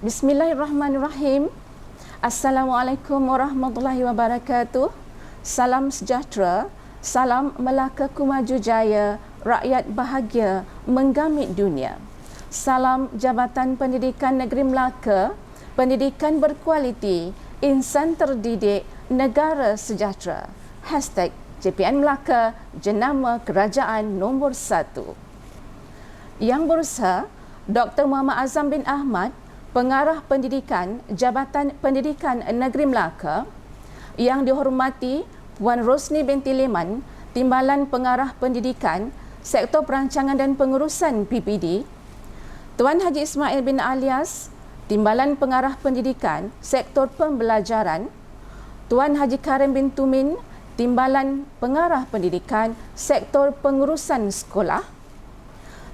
Bismillahirrahmanirrahim. Assalamualaikum warahmatullahi wabarakatuh. Salam sejahtera, salam Melaka Kumaju Jaya, rakyat bahagia menggamit dunia. Salam Jabatan Pendidikan Negeri Melaka, pendidikan berkualiti, insan terdidik, negara sejahtera. #JPN Melaka, jenama kerajaan nombor 1. Yang berusaha Dr. Muhammad Azam bin Ahmad, Pengarah Pendidikan Jabatan Pendidikan Negeri Melaka. Yang dihormati Puan Rosni binti Leman, Timbalan Pengarah Pendidikan Sektor Perancangan dan Pengurusan PPD. Tuan Haji Ismail bin Alias, Timbalan Pengarah Pendidikan Sektor Pembelajaran. Tuan Haji Karim bin Tumin, Timbalan Pengarah Pendidikan Sektor Pengurusan Sekolah.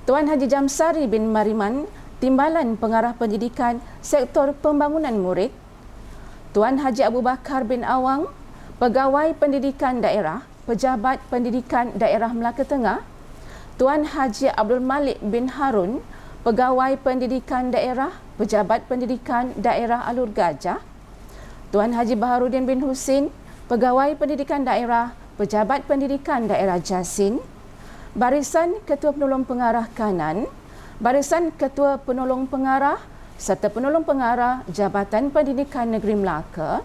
Tuan Haji Jamsari bin Mariman, Timbalan Pengarah Pendidikan Sektor Pembangunan Murid. Tuan Haji Abu Bakar bin Awang, Pegawai Pendidikan Daerah, Pejabat Pendidikan Daerah Melaka Tengah. Tuan Haji Abdul Malik bin Harun, Pegawai Pendidikan Daerah, Pejabat Pendidikan Daerah Alur Gajah. Tuan Haji Baharudin bin Husin, Pegawai Pendidikan Daerah, Pejabat Pendidikan Daerah Jasin. Barisan Ketua Penolong Pengarah Kanan, Barisan Ketua Penolong Pengarah serta Penolong Pengarah Jabatan Pendidikan Negeri Melaka.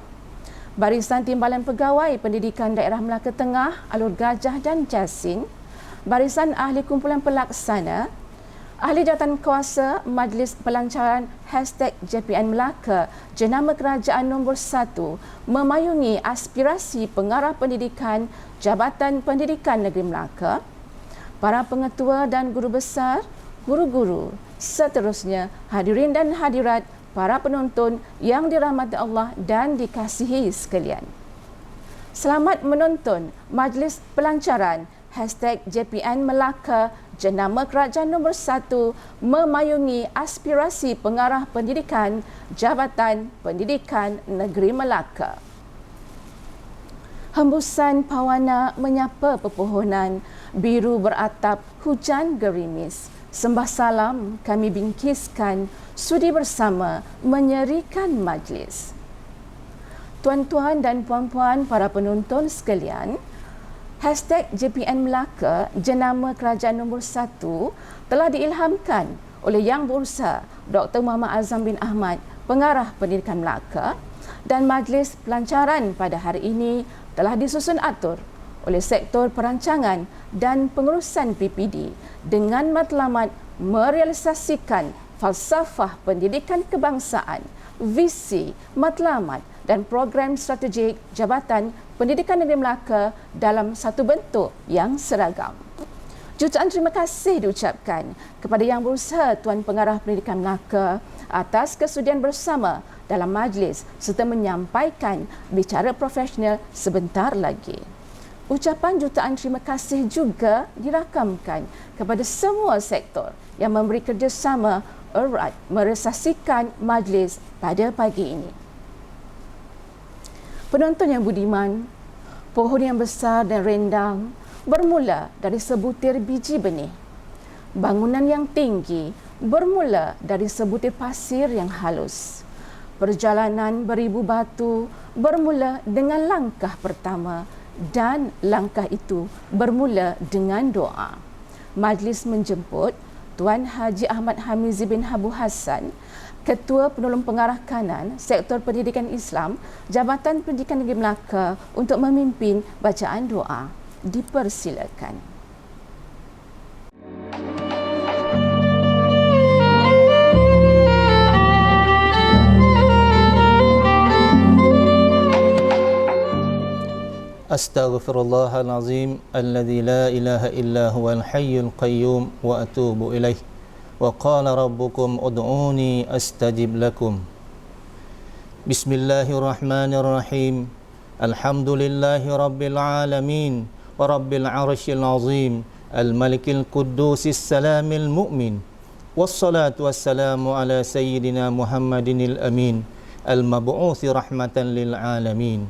Barisan Timbalan Pegawai Pendidikan Daerah Melaka Tengah, Alur Gajah dan Jasin. Barisan Ahli Kumpulan Pelaksana, Ahli Jawatan Kuasa Majlis Pelancaran #JPN Melaka, jenama kerajaan nombor 1 memayungi aspirasi pengarah pendidikan Jabatan Pendidikan Negeri Melaka. Para pengetua dan guru besar, guru-guru, seterusnya hadirin dan hadirat, para penonton yang dirahmati Allah dan dikasihi sekalian. Selamat menonton Majlis Pelancaran #JPN Melaka, jenama kerajaan nombor 1 memayungi aspirasi pengarah pendidikan Jabatan Pendidikan Negeri Melaka. Hembusan pawana menyapa pepohonan, biru beratap, hujan gerimis. Sembah salam kami bingkiskan, sudi bersama menyerikan majlis. Tuan-tuan dan puan-puan para penonton sekalian, #JPN Melaka, jenama kerajaan nombor 1 telah diilhamkan oleh Yang Berusaha Dr. Muhammad Azam bin Ahmad, Pengarah Pendidikan Melaka, dan majlis pelancaran pada hari ini telah disusun atur oleh Sektor Perancangan dan Pengurusan PPD dengan matlamat merealisasikan falsafah pendidikan kebangsaan, visi, matlamat dan program strategik Jabatan Pendidikan Negeri Melaka dalam satu bentuk yang seragam. Jutaan terima kasih diucapkan kepada Yang Berusaha Tuan Pengarah Pendidikan Melaka atas kesudian bersama dalam majlis serta menyampaikan bicara profesional sebentar lagi. Ucapan jutaan terima kasih juga dirakamkan kepada semua sektor yang memberi kerjasama erat merealisasikan majlis pada pagi ini. Penonton yang budiman, pohon yang besar dan rendang bermula dari sebutir biji benih. Bangunan yang tinggi bermula dari sebutir pasir yang halus. Perjalanan beribu batu bermula dengan langkah pertama dan langkah itu bermula dengan doa. Majlis menjemput Tuan Haji Ahmad Hamizi bin Habu Hassan, Ketua Penolong Pengarah Kanan Sektor Pendidikan Islam Jabatan Pendidikan Negeri Melaka untuk memimpin bacaan doa. Dipersilakan. Astaghfirullahalazim alladzi la ilaha illa huwal hayyul qayyum wa atubu ilaih. Wa qala rabbukum ud'uni astajib lakum. Bismillahirrahmanirrahim. Alhamdulillahi rabbil alamin wa rabbil arsyil azim. Al-malikil quddusis salamil mu'min. Wassalatu wassalamu ala sayyidina Muhammadinil amin. Al-mab'uthi rahmatan lil alamin.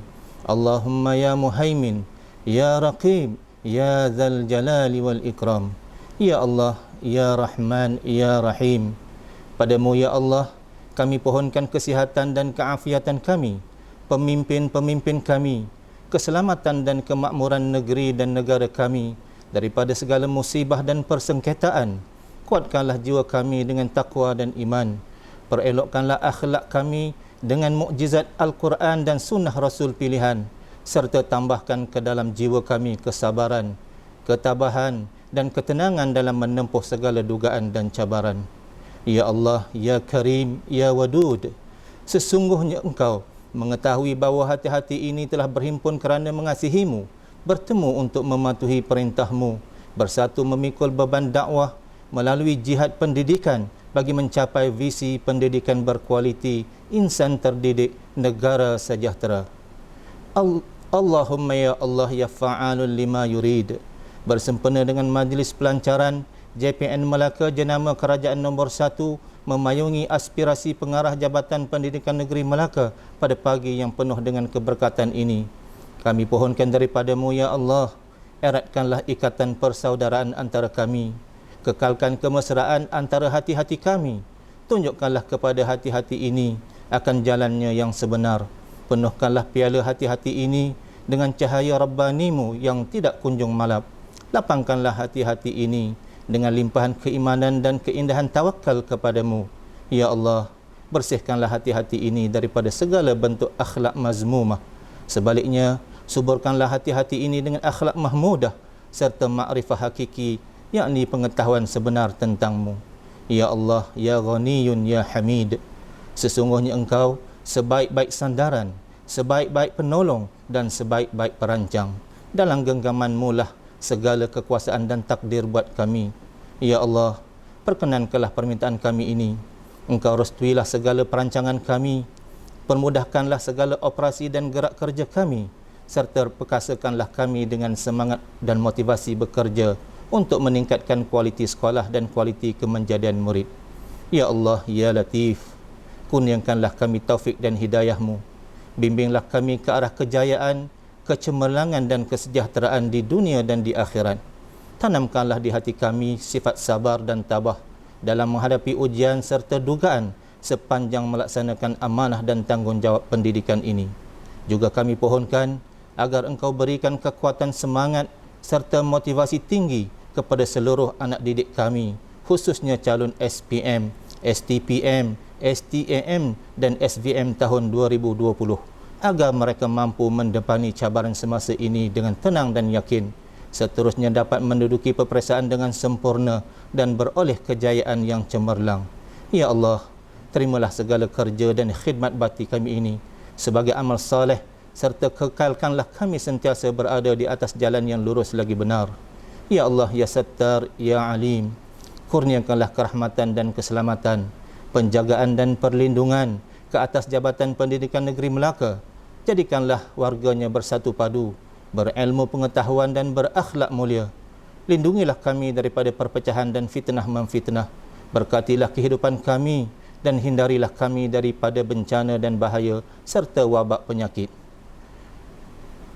Allahumma ya muhaimin, ya raqib, ya dzal jalali wal ikram. Ya Allah, ya Rahman, ya Rahim. Padamu ya Allah Kami pohonkan kesihatan dan keafiatan kami, pemimpin-pemimpin kami, keselamatan dan kemakmuran negeri dan negara kami daripada segala musibah dan persengketaan. Kuatkanlah jiwa kami dengan takwa dan iman. Perelokkanlah akhlak kami dengan mukjizat Al-Quran dan sunnah Rasul pilihan, serta tambahkan ke dalam jiwa kami kesabaran, ketabahan dan ketenangan dalam menempuh segala dugaan dan cabaran. Ya Allah, Ya Karim, Ya Wadud, sesungguhnya Engkau mengetahui bahawa hati-hati ini telah berhimpun kerana mengasihimu, bertemu untuk mematuhi perintahmu, bersatu memikul beban dakwah melalui jihad pendidikan bagi mencapai visi pendidikan berkualiti, insan terdidik, negara sejahtera. Allahumma ya Allah ya fa'alun lima yurid. Bersempena dengan majlis pelancaran JPN Melaka jenama Kerajaan nombor 1 memayungi aspirasi pengarah Jabatan Pendidikan Negeri Melaka pada pagi yang penuh dengan keberkatan ini. Kami pohonkan daripadamu ya Allah, eratkanlah ikatan persaudaraan antara kami, kekalkan kemesraan antara hati-hati kami, tunjukkanlah kepada hati-hati ini akan jalannya yang sebenar, penuhkanlah piala hati-hati ini dengan cahaya Rabbanimu yang tidak kunjung malap, lapangkanlah hati-hati ini dengan limpahan keimanan dan keindahan tawakal kepadamu. Ya Allah, bersihkanlah hati-hati ini daripada segala bentuk akhlak mazmumah. Sebaliknya, suburkanlah hati-hati ini dengan akhlak mahmudah serta makrifah hakiki, yakni pengetahuan sebenar tentangmu. Ya Allah, Ya Ghaniyun, Ya Hamid, sesungguhnya Engkau sebaik-baik sandaran, sebaik-baik penolong dan sebaik-baik perancang. Dalam genggaman-Mu lah segala kekuasaan dan takdir buat kami. Ya Allah, perkenankanlah permintaan kami ini. Engkau restuilah segala perancangan kami, permudahkanlah segala operasi dan gerak kerja kami, serta perkasakanlah kami dengan semangat dan motivasi bekerja untuk meningkatkan kualiti sekolah dan kualiti kemenjadian murid. Ya Allah, Ya Latif, kurniakanlah kami taufik dan hidayah-Mu. Bimbinglah kami ke arah kejayaan, kecemerlangan dan kesejahteraan di dunia dan di akhirat. Tanamkanlah di hati kami sifat sabar dan tabah dalam menghadapi ujian serta dugaan sepanjang melaksanakan amanah dan tanggungjawab pendidikan ini. Juga kami pohonkan agar Engkau berikan kekuatan semangat serta motivasi tinggi kepada seluruh anak didik kami, khususnya calon SPM, STPM, STAM dan SVM tahun 2020, agar mereka mampu mendepani cabaran semasa ini dengan tenang dan yakin, seterusnya dapat menduduki peperiksaan dengan sempurna dan beroleh kejayaan yang cemerlang. Ya Allah, terimalah segala kerja dan khidmat bakti kami ini sebagai amal saleh, serta kekalkanlah kami sentiasa berada di atas jalan yang lurus lagi benar. Ya Allah, Ya Sattar, Ya Alim, kurniakanlah kerahmatan dan keselamatan, penjagaan dan perlindungan ke atas Jabatan Pendidikan Negeri Melaka. Jadikanlah warganya bersatu padu, berilmu pengetahuan dan berakhlak mulia. Lindungilah kami daripada perpecahan dan fitnah memfitnah. Berkatilah kehidupan kami dan hindarilah kami daripada bencana dan bahaya serta wabak penyakit.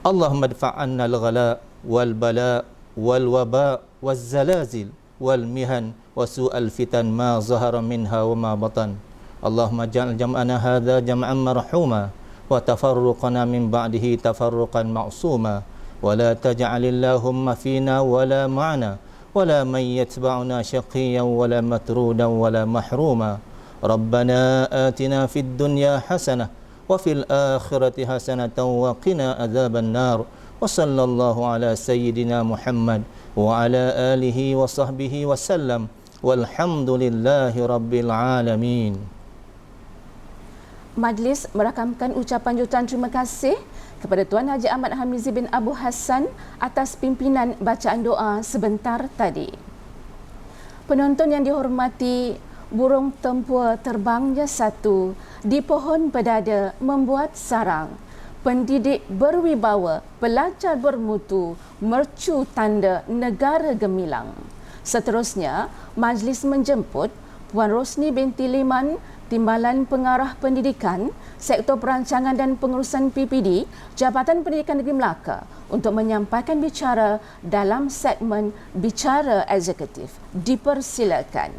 Allahumma dfa'anna al-ghala wal bala wal waba wal zalazil wal mihan wa su'al fitan ma zahara minha wa ma batan. Allahumma ja'al jam'ana hadha jam'an marhuma wa tafarruqana min ba'dihi tafarruqan ma'suma wa la taj'al Allahumma fina wa la ma'ana wa la man yatba'una shaqiyan wa la matrudan wa la mahruma. Rabbana atina fid dunya hasanah wa fil akhirati hasanatan wa qina adzaban nar. Wa sallallahu ala sayyidina Muhammad wa ala alihi wa sahbihi wa sallam walhamdulillahi rabbil alamin. Majlis merakamkan ucapan jutaan terima kasih kepada Tuan Haji Ahmad Hamizi bin Abu Hassan atas pimpinan bacaan doa sebentar tadi. Penonton yang dihormati, burung tempur terbangnya satu, di pohon berdada membuat sarang. Pendidik berwibawa, pelajar bermutu, mercu tanda negara gemilang. Seterusnya, majlis menjemput Puan Rosni binti Liman, Timbalan Pengarah Pendidikan, Sektor Perancangan dan Pengurusan PPD, Jabatan Pendidikan Negeri Melaka untuk menyampaikan bicara dalam segmen Bicara Eksekutif. Dipersilakan.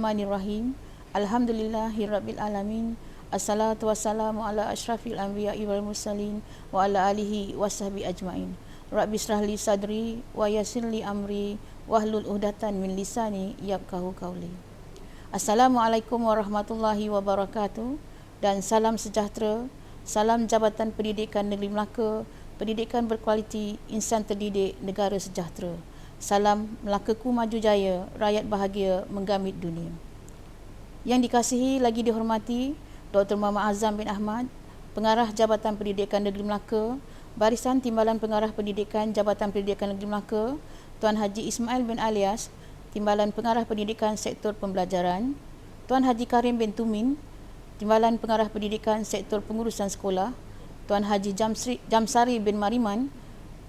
Bismillahirrahmanirrahim. Alhamdulillahirabbil alamin. Assalatu wassalamu ala asyrafil anbiya'i wal mursalin wa ala alihi washabi ajmain. Rabbi shrah li sadri wa yassir li amri wahlul 'uqdatam min lisani yafqahu qawli. Assalamualaikum warahmatullahi wabarakatuh dan salam sejahtera. Salam Jabatan Pendidikan Negeri Melaka, pendidikan berkualiti, insan terdidik, negara sejahtera. Salam Melakaku Maju Jaya, rakyat bahagia menggamit dunia. Yang dikasihi lagi dihormati Dr. Muhammad Azam bin Ahmad, Pengarah Jabatan Pendidikan Negeri Melaka, Barisan Timbalan Pengarah Pendidikan Jabatan Pendidikan Negeri Melaka, Tuan Haji Ismail bin Alias, Timbalan Pengarah Pendidikan Sektor Pembelajaran, Tuan Haji Karim bin Tumin, Timbalan Pengarah Pendidikan Sektor Pengurusan Sekolah, Tuan Haji Jamsari bin Mariman,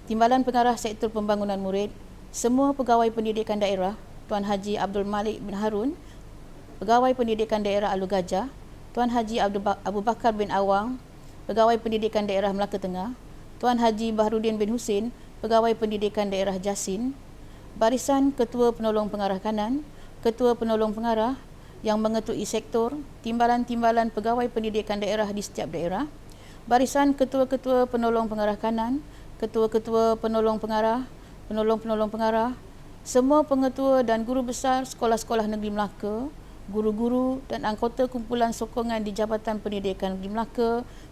Timbalan Pengarah Sektor Pembangunan Murid, semua pegawai pendidikan daerah, Tuan Haji Abdul Malik bin Harun, Pegawai Pendidikan Daerah Alu Gajah, Tuan Haji Abu Bakar bin Awang, Pegawai Pendidikan Daerah Melaka Tengah, Tuan Haji Bahrudin bin Husin, Pegawai Pendidikan Daerah Jasin, Barisan Ketua Penolong Pengarah Kanan, Ketua Penolong Pengarah yang mengetui sektor, timbalan-timbalan pegawai pendidikan daerah di setiap daerah, Barisan Ketua-Ketua Penolong Pengarah Kanan, Ketua-Ketua Penolong Pengarah, Penolong-penolong pengarah, semua pengetua dan guru besar sekolah-sekolah negeri Melaka, guru-guru dan anggota kumpulan sokongan di Jabatan Pendidikan Negeri Melaka,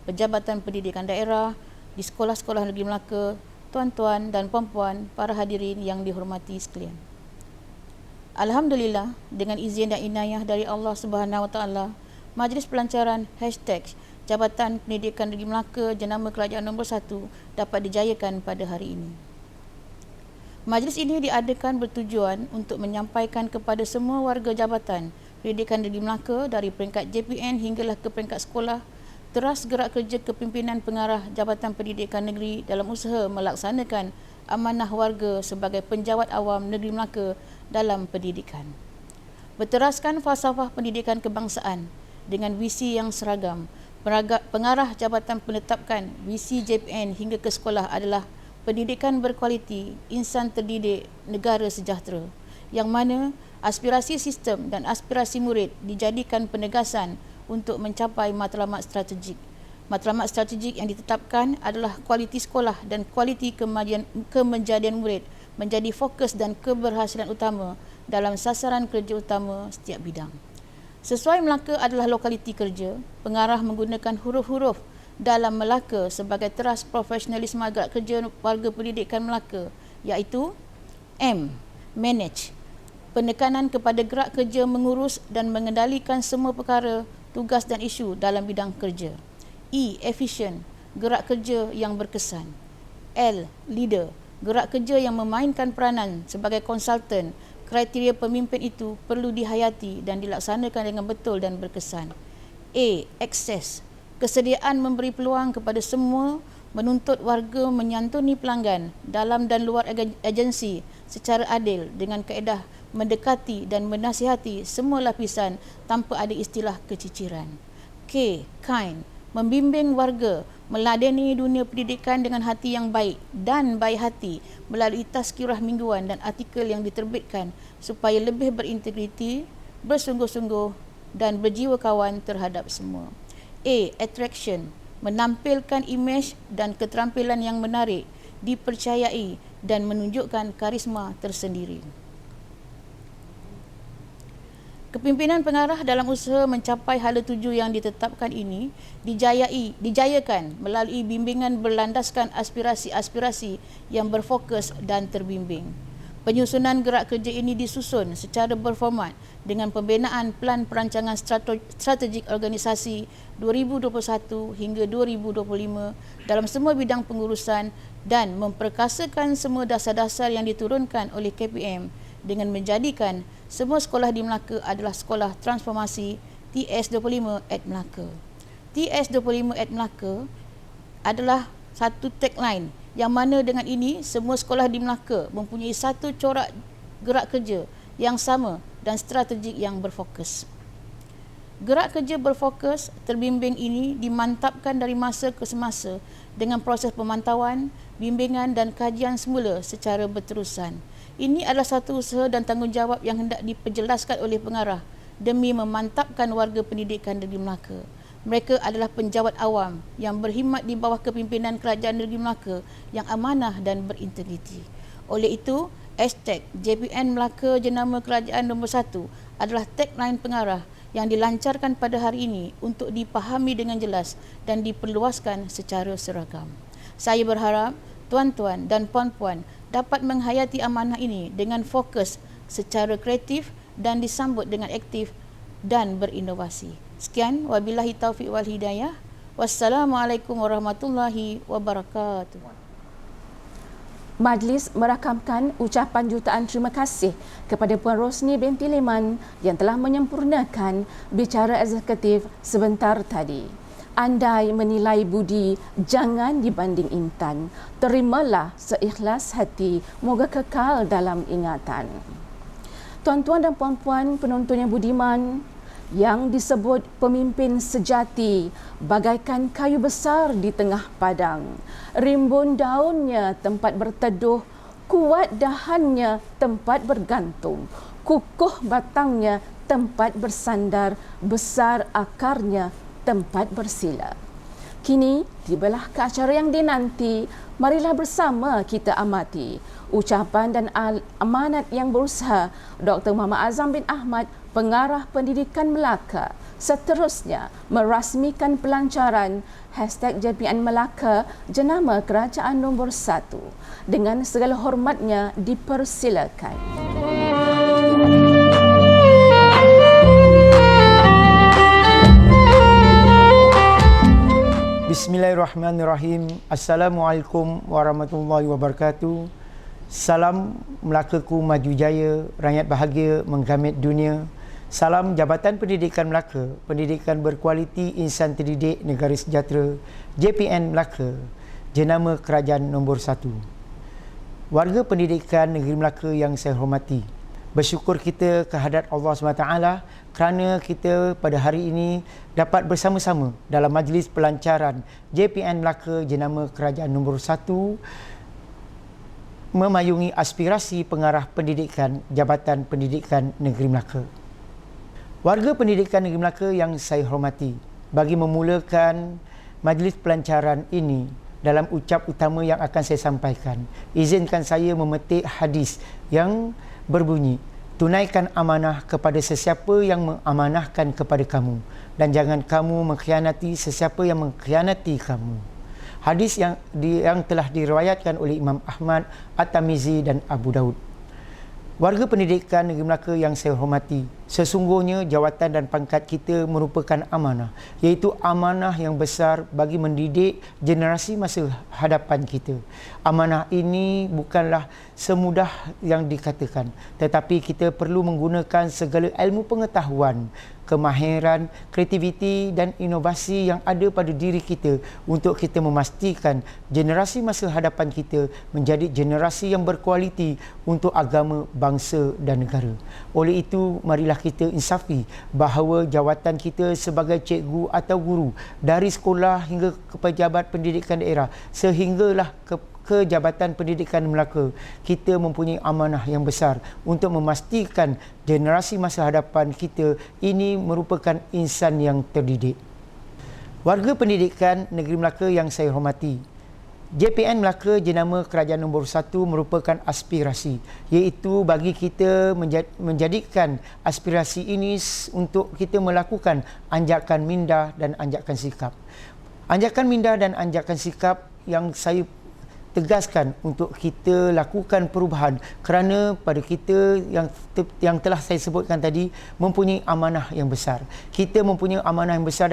Penjabatan Pendidikan Daerah di sekolah-sekolah negeri Melaka, tuan-tuan dan puan-puan, para hadirin yang dihormati sekalian. Alhamdulillah, dengan izin dan inayah dari Allah Subhanahu Wa Taala, Majlis Pelancaran #Jabatan Pendidikan Negeri Melaka Jenama Kerajaan nombor 1 dapat dijayakan pada hari ini. Majlis ini diadakan bertujuan untuk menyampaikan kepada semua warga Jabatan Pendidikan Negeri Melaka dari peringkat JPN hinggalah ke peringkat sekolah, teras gerak kerja kepimpinan pengarah Jabatan Pendidikan Negeri dalam usaha melaksanakan amanah warga sebagai penjawat awam Negeri Melaka dalam pendidikan. Berteraskan falsafah pendidikan kebangsaan dengan visi yang seragam, pengarah Jabatan menetapkan visi JPN hingga ke sekolah adalah pendidikan berkualiti, insan terdidik, negara sejahtera, yang mana aspirasi sistem dan aspirasi murid dijadikan penegasan untuk mencapai matlamat strategik. Matlamat strategik yang ditetapkan adalah kualiti sekolah dan kualiti kemenjadian murid menjadi fokus dan keberhasilan utama dalam sasaran kerja utama setiap bidang. Sesuai Melaka adalah lokaliti kerja, pengarah menggunakan huruf-huruf dalam Melaka sebagai teras profesionalisme gerak kerja warga pendidikan Melaka, iaitu M. Manage, penekanan kepada gerak kerja mengurus dan mengendalikan semua perkara, tugas dan isu dalam bidang kerja. E. Efficient, gerak kerja yang berkesan. L. Leader, gerak kerja yang memainkan peranan sebagai konsultan. Kriteria pemimpin itu perlu dihayati dan dilaksanakan dengan betul dan berkesan. A. Access, kesediaan memberi peluang kepada semua, menuntut warga menyantuni pelanggan dalam dan luar agensi secara adil dengan kaedah mendekati dan menasihati semua lapisan tanpa ada istilah keciciran. K. Kind, membimbing warga meladeni dunia pendidikan dengan hati yang baik dan baik hati melalui tazkirah mingguan dan artikel yang diterbitkan supaya lebih berintegriti, bersungguh-sungguh dan berjiwa kawan terhadap semua. A. Attraction, menampilkan imej dan keterampilan yang menarik, dipercayai dan menunjukkan karisma tersendiri. Kepimpinan pengarah dalam usaha mencapai hala tuju yang ditetapkan ini dijayakan melalui bimbingan berlandaskan aspirasi-aspirasi yang berfokus dan terbimbing. Penyusunan gerak kerja ini disusun secara berformat dengan pembinaan Pelan Perancangan Strategik Organisasi 2021 hingga 2025 dalam semua bidang pengurusan dan memperkasakan semua dasar-dasar yang diturunkan oleh KPM dengan menjadikan semua sekolah di Melaka adalah sekolah transformasi TS25 at Melaka. TS25 at Melaka adalah satu tagline yang mana dengan ini semua sekolah di Melaka mempunyai satu corak gerak kerja yang sama dan strategik yang berfokus. Gerak kerja berfokus terbimbing ini dimantapkan dari masa ke semasa dengan proses pemantauan, bimbingan dan kajian semula secara berterusan. Ini adalah satu usaha dan tanggungjawab yang hendak diperjelaskan oleh pengarah demi memantapkan warga pendidikan Negeri Melaka. Mereka adalah penjawat awam yang berkhidmat di bawah kepimpinan Kerajaan Negeri Melaka yang amanah dan berintegriti. Oleh itu, hashtag JPN Melaka Jenama Kerajaan nombor 1 adalah tagline pengarah yang dilancarkan pada hari ini untuk dipahami dengan jelas dan diperluaskan secara seragam. Saya berharap tuan-tuan dan puan-puan dapat menghayati amanah ini dengan fokus secara kreatif dan disambut dengan aktif dan berinovasi. Sekian, wabillahi taufiq wal hidayah. Wassalamualaikum warahmatullahi wabarakatuh. Majlis merakamkan ucapan jutaan terima kasih kepada Puan Rosni binti Liman yang telah menyempurnakan bicara eksekutif sebentar tadi. Andai menilai budi, jangan dibanding intan. Terimalah seikhlas hati, moga kekal dalam ingatan. Tuan-tuan dan puan-puan penonton yang budiman, yang disebut pemimpin sejati bagaikan kayu besar di tengah padang. Rimbun daunnya tempat berteduh, kuat dahannya tempat bergantung, kukuh batangnya tempat bersandar, besar akarnya tempat bersila. Kini tibalah ke acara yang dinanti. Marilah bersama kita amati ucapan dan amanat yang berusaha Dr. Muhammad Azam bin Ahmad, Pengarah Pendidikan Melaka, seterusnya merasmikan pelancaran hashtag JPN Melaka Jenama Kerajaan nombor 1. Dengan segala hormatnya dipersilakan. Bismillahirrahmanirrahim. Assalamualaikum warahmatullahi wabarakatuh. Salam Melakaku maju jaya, rakyat bahagia menggamit dunia. Salam Jabatan Pendidikan Melaka, pendidikan berkualiti, insan terdidik, negara sejahtera. JPN Melaka, jenama kerajaan nombor 1. Warga pendidikan negeri Melaka yang saya hormati, bersyukur kita kehadrat Allah SWT kerana kita pada hari ini dapat bersama-sama dalam majlis pelancaran JPN Melaka jenama kerajaan nombor 1 memayungi aspirasi pengarah pendidikan Jabatan Pendidikan Negeri Melaka. Warga pendidikan Negeri Melaka yang saya hormati, bagi memulakan majlis pelancaran ini dalam ucap utama yang akan saya sampaikan, izinkan saya memetik hadis yang berbunyi, tunaikan amanah kepada sesiapa yang mengamanahkan kepada kamu dan jangan kamu mengkhianati sesiapa yang mengkhianati kamu. Hadis yang telah diriwayatkan oleh Imam Ahmad, At-Tirmizi dan Abu Daud. Warga pendidikan Negeri Melaka yang saya hormati, sesungguhnya jawatan dan pangkat kita merupakan amanah, iaitu amanah yang besar bagi mendidik generasi masa hadapan kita. Amanah ini bukanlah semudah yang dikatakan, tetapi kita perlu menggunakan segala ilmu pengetahuan, kemahiran, kreativiti dan inovasi yang ada pada diri kita untuk kita memastikan generasi masa hadapan kita menjadi generasi yang berkualiti untuk agama, bangsa dan negara. Oleh itu, marilah kita insafi bahawa jawatan kita sebagai cikgu atau guru dari sekolah hingga ke pejabat pendidikan daerah sehinggalah ke Jabatan Pendidikan Melaka, kita mempunyai amanah yang besar untuk memastikan generasi masa hadapan kita ini merupakan insan yang terdidik. Warga pendidikan Negeri Melaka yang saya hormati, JPN Melaka jenama kerajaan nombor 1 merupakan aspirasi, iaitu bagi kita menjadikan aspirasi ini untuk kita melakukan anjakan minda dan anjakan sikap. Anjakan minda dan anjakan sikap yang saya tegaskan untuk kita lakukan perubahan kerana pada kita yang telah saya sebutkan tadi mempunyai amanah yang besar. Kita mempunyai amanah yang besar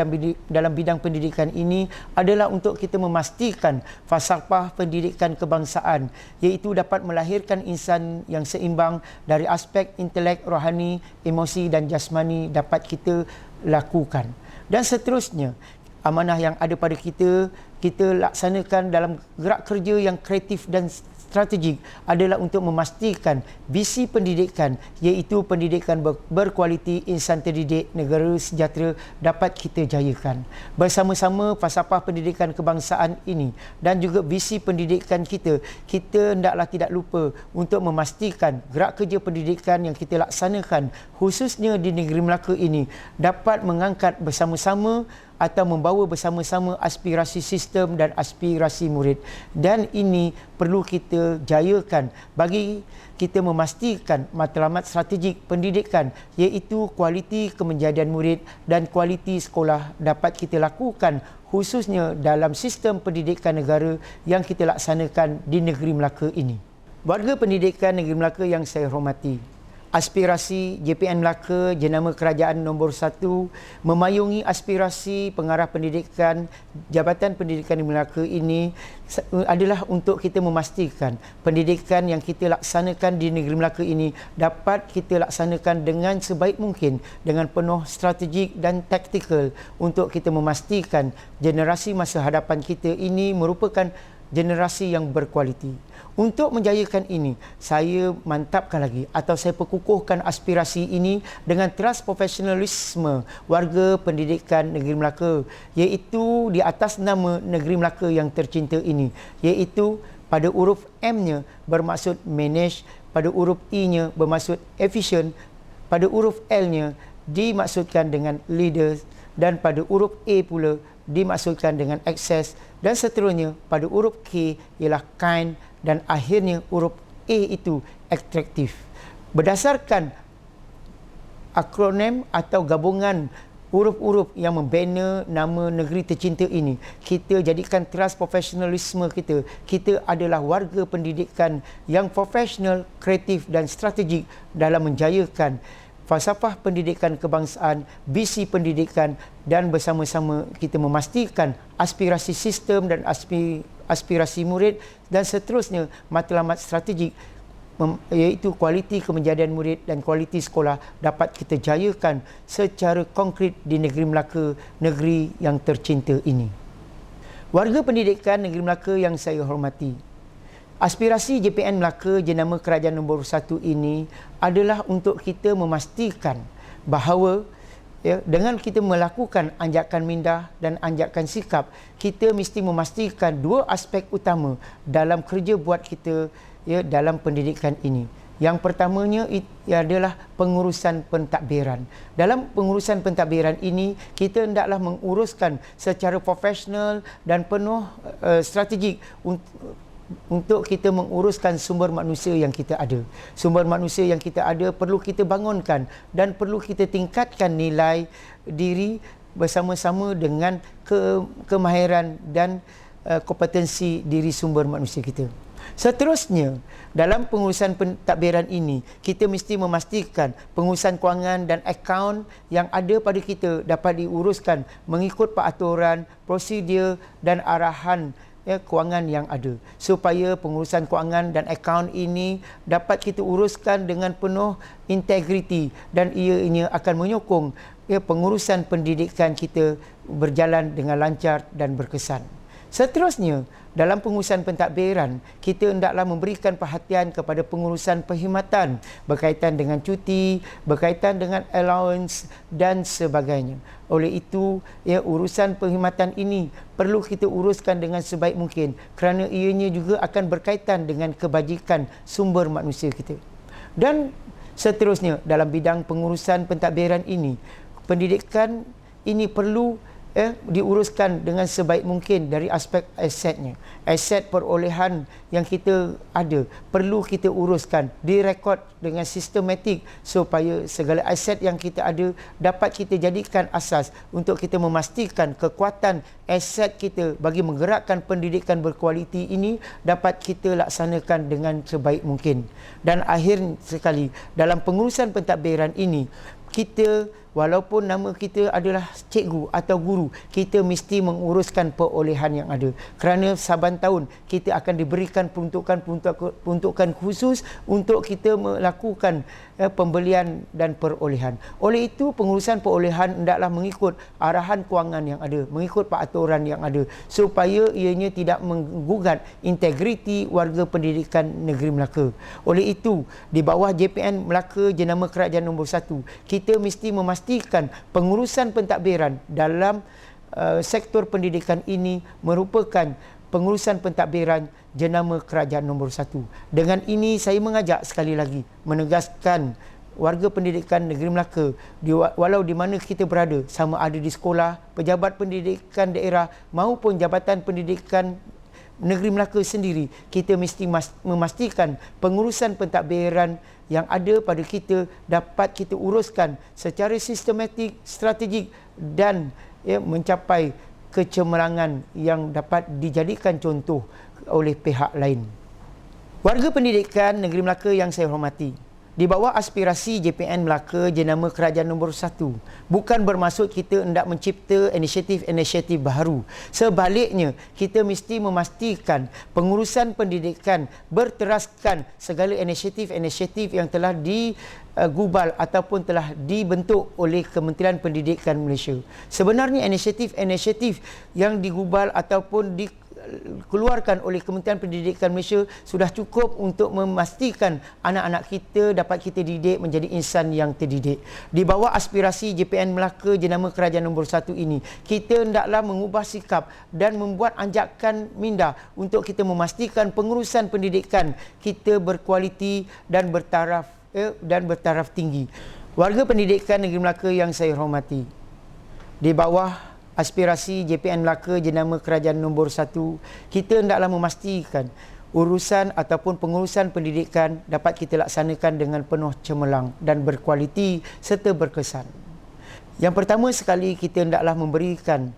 dalam bidang pendidikan ini adalah untuk kita memastikan falsafah pendidikan kebangsaan, iaitu dapat melahirkan insan yang seimbang dari aspek intelek, rohani, emosi dan jasmani dapat kita lakukan. Dan seterusnya, amanah yang ada pada kita kita laksanakan dalam gerak kerja yang kreatif dan strategik adalah untuk memastikan visi pendidikan, iaitu pendidikan berkualiti, insan terdidik, negara sejahtera dapat kita jayakan. Bersama-sama falsafah pendidikan kebangsaan ini dan juga visi pendidikan kita hendaklah tidak lupa untuk memastikan gerak kerja pendidikan yang kita laksanakan khususnya di negeri Melaka ini dapat mengangkat bersama-sama atau membawa bersama-sama aspirasi sistem dan aspirasi murid. Dan ini perlu kita jayakan bagi kita memastikan matlamat strategik pendidikan, iaitu kualiti kemenjadian murid dan kualiti sekolah dapat kita lakukan khususnya dalam sistem pendidikan negara yang kita laksanakan di negeri Melaka ini. Warga pendidikan negeri Melaka yang saya hormati, aspirasi JPN Melaka Jenama Kerajaan nombor 1 memayungi aspirasi pengarah pendidikan Jabatan Pendidikan di Melaka ini adalah untuk kita memastikan pendidikan yang kita laksanakan di negeri Melaka ini dapat kita laksanakan dengan sebaik mungkin dengan penuh strategik dan taktikal untuk kita memastikan generasi masa hadapan kita ini merupakan generasi yang berkualiti. Untuk menjayakan ini, saya mantapkan lagi atau saya perkukuhkan aspirasi ini dengan teras profesionalisme warga pendidikan negeri Melaka, iaitu di atas nama negeri Melaka yang tercinta ini, iaitu pada huruf M-nya bermaksud manage, pada huruf I-nya bermaksud efficient, pada huruf L-nya dimaksudkan dengan leaders dan pada huruf A pula dimaksudkan dengan access dan seterusnya pada huruf K ialah kind dan akhirnya huruf A itu atraktif. Berdasarkan akronim atau gabungan huruf-huruf yang membina nama negeri tercinta ini, kita jadikan teras profesionalisme kita. Kita adalah warga pendidikan yang profesional, kreatif dan strategik dalam menjayakan falsafah pendidikan kebangsaan, visi pendidikan dan bersama-sama kita memastikan aspirasi sistem dan aspirasi murid dan seterusnya matlamat strategik iaitu kualiti kemenjadian murid dan kualiti sekolah dapat kita jayakan secara konkret di negeri Melaka, negeri yang tercinta ini. Warga pendidikan negeri Melaka yang saya hormati, aspirasi JPN Melaka Jenama Kerajaan nombor 1 ini adalah untuk kita memastikan bahawa dengan kita melakukan anjakan mindah dan anjakan sikap, kita mesti memastikan dua aspek utama dalam kerja buat kita dalam pendidikan ini. Yang pertamanya adalah pengurusan pentadbiran. Dalam pengurusan pentadbiran ini, kita hendaklah menguruskan secara profesional dan penuh strategik untuk kita menguruskan sumber manusia yang kita ada. Sumber manusia yang kita ada perlu kita bangunkan dan perlu kita tingkatkan nilai diri bersama-sama dengan kemahiran dan kompetensi diri sumber manusia kita. Seterusnya, dalam pengurusan pentadbiran ini, kita mesti memastikan pengurusan kewangan dan akaun yang ada pada kita dapat diuruskan mengikut peraturan, prosedur dan arahan kewangan yang ada, supaya pengurusan kewangan dan akaun ini dapat kita uruskan dengan penuh integriti dan ianya akan menyokong pengurusan pendidikan kita berjalan dengan lancar dan berkesan. Seterusnya, dalam pengurusan pentadbiran, kita hendaklah memberikan perhatian kepada pengurusan perkhidmatan berkaitan dengan cuti, berkaitan dengan allowance dan sebagainya. Oleh itu, urusan perkhidmatan ini perlu kita uruskan dengan sebaik mungkin kerana ianya juga akan berkaitan dengan kebajikan sumber manusia kita. Dan seterusnya, dalam bidang pengurusan pentadbiran ini, pendidikan ini perlu diuruskan dengan sebaik mungkin dari aspek asetnya. Aset perolehan yang kita ada perlu kita uruskan, direkod dengan sistematik supaya segala aset yang kita ada dapat kita jadikan asas untuk kita memastikan kekuatan aset kita bagi menggerakkan pendidikan berkualiti ini dapat kita laksanakan dengan sebaik mungkin. Dan akhir sekali, dalam pengurusan pentadbiran ini, kita walaupun nama kita adalah cikgu atau guru, kita mesti menguruskan perolehan yang ada. Kerana saban tahun kita akan diberikan peruntukan khusus untuk kita melakukan pembelian dan perolehan. Oleh itu, pengurusan perolehan hendaklah mengikut arahan kewangan yang ada, mengikut peraturan yang ada, supaya ianya tidak menggugat integriti warga pendidikan negeri Melaka. Oleh itu, di bawah JPN Melaka Jenama Kerajaan nombor 1, kita mesti memastikan pengurusan pentadbiran dalam sektor pendidikan ini merupakan pengurusan pentadbiran jenama kerajaan nombor 1. Dengan ini saya mengajak sekali lagi menegaskan warga pendidikan negeri Melaka, walau di mana kita berada, sama ada di sekolah, pejabat pendidikan daerah maupun jabatan pendidikan negeri Melaka sendiri, kita mesti memastikan pengurusan pentadbiran yang ada pada kita dapat kita uruskan secara sistematik, strategik dan mencapai kecemerlangan yang dapat dijadikan contoh oleh pihak lain. Warga pendidikan negeri Melaka yang saya hormati, di bawah aspirasi JPN Melaka Jenama Kerajaan nombor 1, bukan bermaksud kita hendak mencipta inisiatif-inisiatif baru. Sebaliknya, kita mesti memastikan pengurusan pendidikan berteraskan segala inisiatif-inisiatif yang telah digubal ataupun telah dibentuk oleh Kementerian Pendidikan Malaysia. Sebenarnya inisiatif-inisiatif yang digubal ataupun dikeluarkan oleh Kementerian Pendidikan Malaysia sudah cukup untuk memastikan anak-anak kita dapat kita didik menjadi insan yang terdidik. Di bawah aspirasi JPN Melaka Jenama Kerajaan nombor 1 ini, kita hendaklah mengubah sikap dan membuat anjakan minda untuk kita memastikan pengurusan pendidikan kita berkualiti dan bertaraf tinggi. Warga pendidikan negeri Melaka yang saya hormati, di bawah aspirasi JPN Melaka Jenama Kerajaan nombor 1, kita hendaklah memastikan urusan ataupun pengurusan pendidikan dapat kita laksanakan dengan penuh cemerlang dan berkualiti serta berkesan. Yang pertama sekali, kita hendaklah memberikan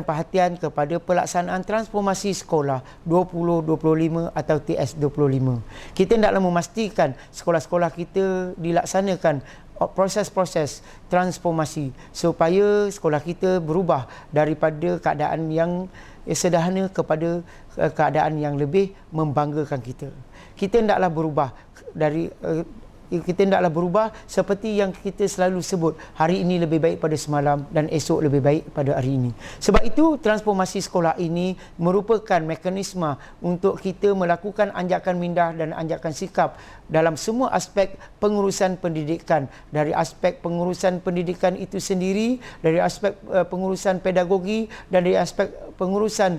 perhatian kepada pelaksanaan transformasi sekolah 2025 atau TS25. Kita hendaklah memastikan sekolah-sekolah kita dilaksanakan proses-proses transformasi supaya sekolah kita berubah daripada keadaan yang sederhana kepada keadaan yang lebih membanggakan kita. Kita hendaklah berubah seperti yang kita selalu sebut, hari ini lebih baik pada semalam dan esok lebih baik pada hari ini. Sebab itu transformasi sekolah ini merupakan mekanisme untuk kita melakukan anjakan minda dan anjakan sikap dalam semua aspek pengurusan pendidikan, dari aspek pengurusan pendidikan itu sendiri, dari aspek pengurusan pedagogi dan dari aspek pengurusan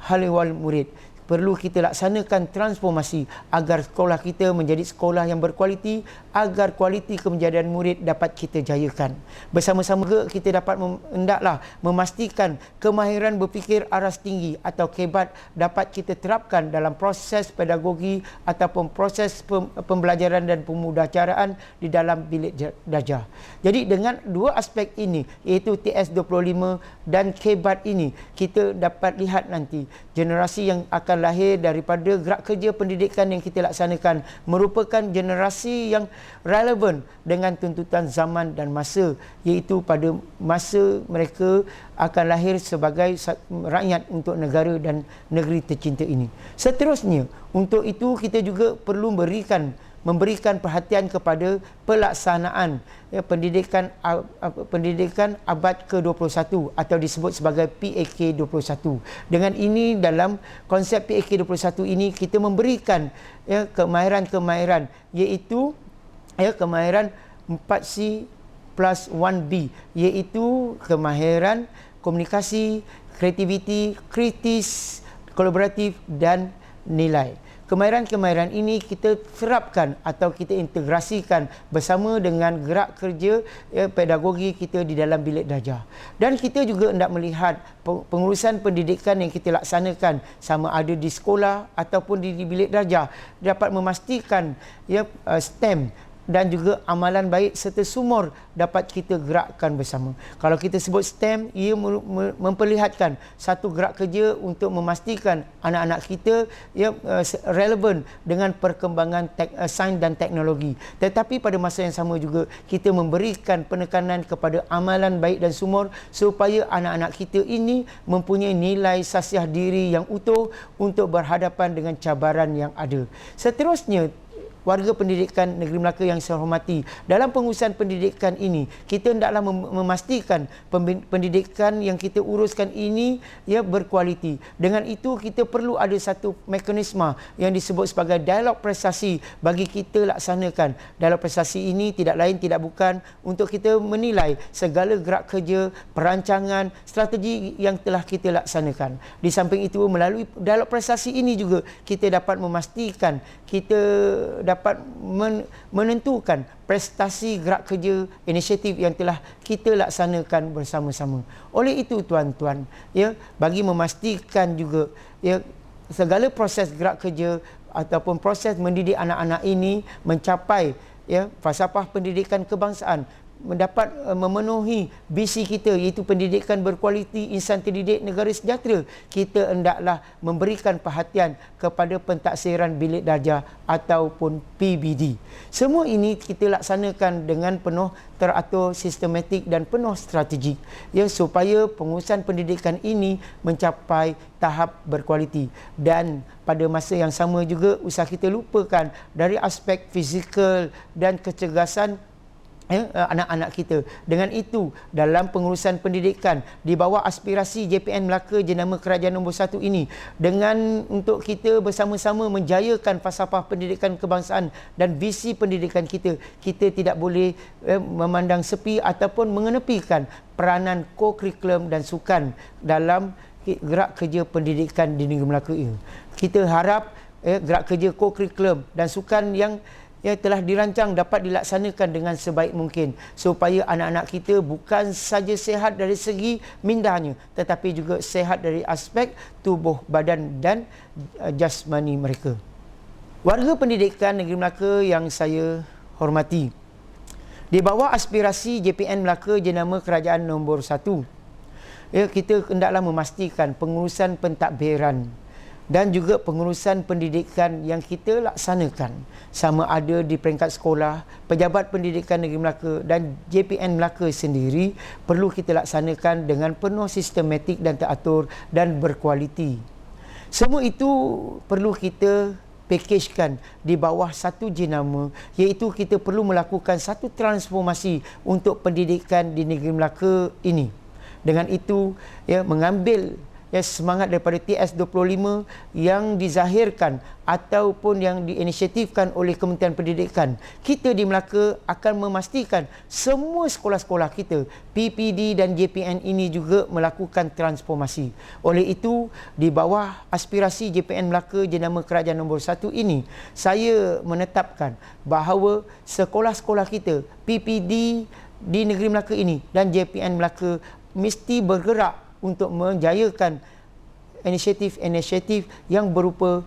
hal ehwal murid. Perlu kita laksanakan transformasi agar sekolah kita menjadi sekolah yang berkualiti, agar kualiti kemenjadian murid dapat kita jayakan. Bersama-sama kita dapat hendaklah memastikan kemahiran berfikir aras tinggi atau KEBAT dapat kita terapkan dalam proses pedagogi ataupun proses pembelajaran dan pemudacaraan di dalam bilik darjah. Jadi dengan dua aspek ini, iaitu TS25 dan KEBAT ini, kita dapat lihat nanti generasi yang akan lahir daripada gerak kerja pendidikan yang kita laksanakan merupakan generasi yang relevan dengan tuntutan zaman dan masa, iaitu pada masa mereka akan lahir sebagai rakyat untuk negara dan negeri tercinta ini. Seterusnya, untuk itu kita juga perlu memberikan perhatian kepada pelaksanaan pendidikan abad ke-21 atau disebut sebagai PAK21. Dengan ini, dalam konsep PAK21 ini, kita memberikan kemahiran-kemahiran, iaitu kemahiran 4C plus 1B, iaitu kemahiran komunikasi, kreativiti, kritis, kolaboratif dan nilai. Kemahiran-kemahiran ini kita terapkan atau kita integrasikan bersama dengan gerak kerja pedagogi kita di dalam bilik darjah. Dan kita juga hendak melihat pengurusan pendidikan yang kita laksanakan, sama ada di sekolah ataupun di bilik darjah, dapat memastikan STEM dan juga amalan baik serta sumur dapat kita gerakkan bersama. Kalau kita sebut STEM, ia memperlihatkan satu gerak kerja untuk memastikan anak-anak kita relevan dengan perkembangan sains dan teknologi. Tetapi pada masa yang sama juga kita memberikan penekanan kepada amalan baik dan sumur supaya anak-anak kita ini mempunyai nilai sasiah diri yang utuh untuk berhadapan dengan cabaran yang ada. Seterusnya, warga pendidikan Negeri Melaka yang saya hormati, dalam pengurusan pendidikan ini, kita hendaklah memastikan pendidikan yang kita uruskan ini berkualiti. Dengan itu, kita perlu ada satu mekanisme yang disebut sebagai dialog prestasi bagi kita laksanakan. Dialog prestasi ini tidak lain tidak bukan untuk kita menilai segala gerak kerja, perancangan, strategi yang telah kita laksanakan. Di samping itu, melalui dialog prestasi ini juga kita dapat memastikan kita dapat menentukan prestasi gerak kerja inisiatif yang telah kita laksanakan bersama-sama. Oleh itu tuan-tuan, bagi memastikan juga segala proses gerak kerja ataupun proses mendidik anak-anak ini mencapai falsafah pendidikan kebangsaan, mendapat memenuhi visi kita iaitu pendidikan berkualiti, insan terdidik, negara sejahtera, kita hendaklah memberikan perhatian kepada pentaksiran bilik darjah ataupun PBD. Semua ini kita laksanakan dengan penuh teratur, sistematik dan penuh strategik supaya pengurusan pendidikan ini mencapai tahap berkualiti. Dan pada masa yang sama juga usah kita lupakan dari aspek fizikal dan kecergasan anak-anak kita. Dengan itu, dalam pengurusan pendidikan di bawah aspirasi JPN Melaka Jenama Kerajaan nombor 1 ini, dengan untuk kita bersama-sama menjayakan falsafah pendidikan kebangsaan dan visi pendidikan kita, kita tidak boleh memandang sepi ataupun mengenepikan peranan ko-kurikulum dan sukan dalam gerak kerja pendidikan di Negeri Melaka ini. Kita harap gerak kerja ko-kurikulum dan sukan yang telah dirancang dapat dilaksanakan dengan sebaik mungkin supaya anak-anak kita bukan saja sihat dari segi mindanya tetapi juga sihat dari aspek tubuh badan dan jasmani mereka. Warga pendidikan Negeri Melaka yang saya hormati, di bawah aspirasi JPN Melaka Jenama Kerajaan nombor 1, kita hendaklah memastikan pengurusan pentadbiran dan juga pengurusan pendidikan yang kita laksanakan sama ada di peringkat sekolah, pejabat pendidikan Negeri Melaka dan JPN Melaka sendiri perlu kita laksanakan dengan penuh sistematik dan teratur dan berkualiti. Semua itu perlu kita package-kan di bawah satu jenama, iaitu kita perlu melakukan satu transformasi untuk pendidikan di Negeri Melaka ini. Dengan itu, mengambil semangat daripada TS25 yang dizahirkan ataupun yang diinisiatifkan oleh Kementerian Pendidikan. Kita di Melaka akan memastikan semua sekolah-sekolah kita, PPD dan JPN ini juga melakukan transformasi. Oleh itu, di bawah aspirasi JPN Melaka Jenama Kerajaan nombor 1 ini, saya menetapkan bahawa sekolah-sekolah kita, PPD di Negeri Melaka ini dan JPN Melaka mesti bergerak untuk menjayakan inisiatif-inisiatif yang berupa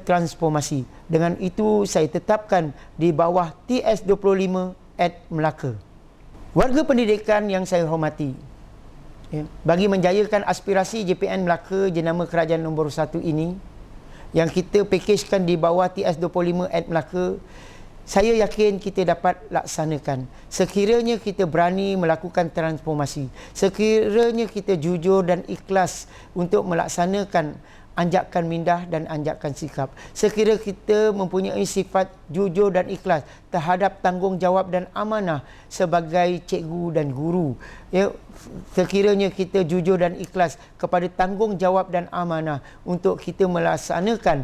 transformasi. Dengan itu, saya tetapkan di bawah TS25 Melaka. Warga pendidikan yang saya hormati, bagi menjayakan aspirasi JPN Melaka Jenama Kerajaan nombor 1 ini, yang kita package-kan di bawah TS25 Melaka, saya yakin kita dapat laksanakan. Sekiranya kita berani melakukan transformasi, sekiranya kita jujur dan ikhlas untuk melaksanakan anjakan mindah dan anjakan sikap, sekiranya kita mempunyai sifat jujur dan ikhlas terhadap tanggungjawab dan amanah sebagai cikgu dan guru, sekiranya kita jujur dan ikhlas kepada tanggungjawab dan amanah untuk kita melaksanakan